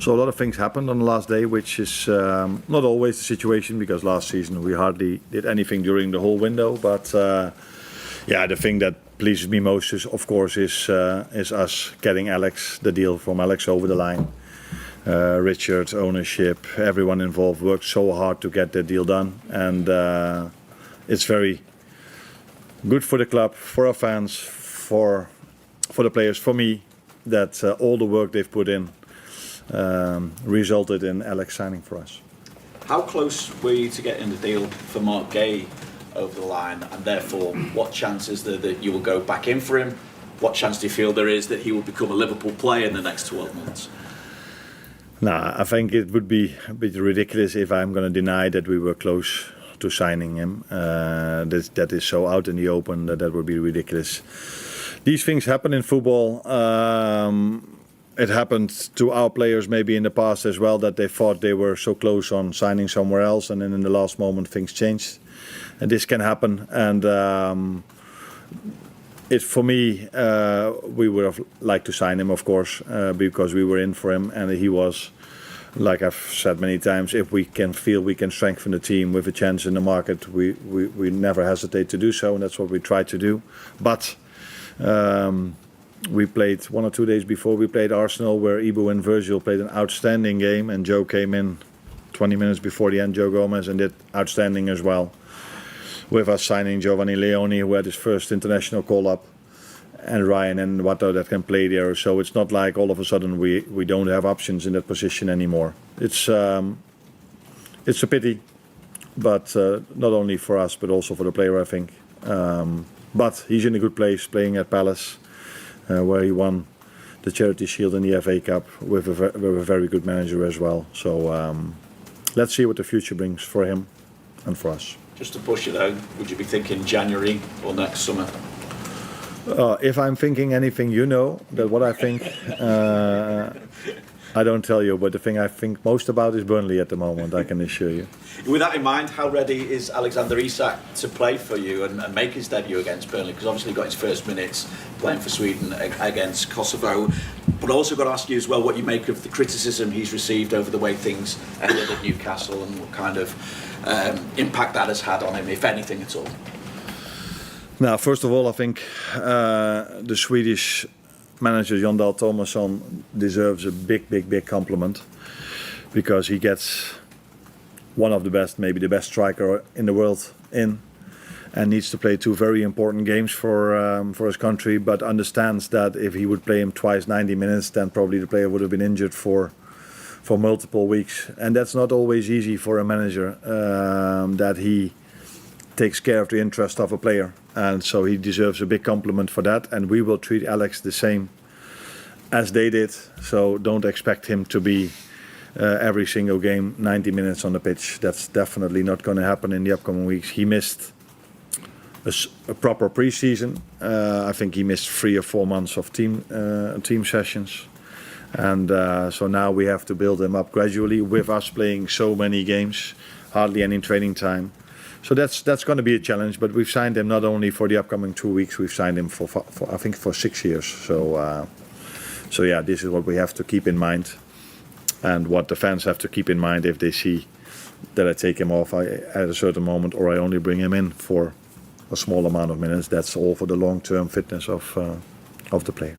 So a lot of things happened on the last day, which is not always the situation, because last season we hardly did anything during the whole window. But the thing that pleases me most is, of course, is us getting the deal from Alex over the line. Richard, ownership, everyone involved worked so hard to get the deal done, and it's very good for the club, for our fans, for the players, for me, that all the work they've put in resulted in Alex signing for us. How close were you to getting the deal for Mark Gay over the line, and therefore what chance is there that you will go back in for him? What chance do you feel there is that he will become a Liverpool player in the next 12 months? I think it would be a bit ridiculous if I'm going to deny that we were close to signing him. That is so out in the open that would be ridiculous. These things happen in football. It happened to our players maybe in the past as well, that they thought they were so close on signing somewhere else, and then in the last moment things changed. And this can happen. And for me, we would have liked to sign him, of course, because we were in for him, and he was, like I've said many times, if we can feel we can strengthen the team with a chance in the market, we never hesitate to do so, and that's what we try to do. But we played 1 or 2 days before we played Arsenal, where Ibu and Virgil played an outstanding game, and Joe came in 20 minutes before the end, Joe Gomez, and did outstanding as well. With us signing Giovanni Leone, who had his first international call-up, and Ryan and Watto that can play there. So it's not like all of a sudden we don't have options in that position anymore. It's a pity, but not only for us, but also for the player, I think. But he's in a good place, playing at Palace, where he won the Charity Shield and the FA Cup with a very good manager as well. So let's see what the future brings for him and for us. Just to push it out, would you be thinking January or next summer? If I'm thinking anything, you know that what I think. I don't tell you, but the thing I think most about is Burnley at the moment, I can assure you. With that in mind, how ready is Alexander Isak to play for you and make his debut against Burnley? Because obviously he got his first minutes playing for Sweden against Kosovo. But I also got to ask you as well what you make of the criticism he's received over the way things ended at Newcastle, and what kind of impact that has had on him, if anything at all. Now, first of all, I think the Swedish manager Jon Dahl Tomasson deserves a big compliment, because he gets one of the best, maybe the best striker in the world in, and needs to play 2 very important games for his country, but understands that if he would play him twice 90 minutes, then probably the player would have been injured for multiple weeks. And that's not always easy for a manager, that he takes care of the interest of a player. And so he deserves a big compliment for that, and we will treat Alex the same as they did. So don't expect him to be every single game 90 minutes on the pitch. That's definitely not going to happen in the upcoming weeks. He missed a proper pre-season. I think he missed 3 or 4 months of team sessions. And so now we have to build him up gradually, with us playing so many games, hardly any training time. So that's going to be a challenge, but we've signed him not only for the upcoming 2 weeks, we've signed him for I think for 6 years. So yeah, this is what we have to keep in mind, and what the fans have to keep in mind if they see that I take him off at a certain moment, or I only bring him in for a small amount of minutes. That's all for the long-term fitness of the player.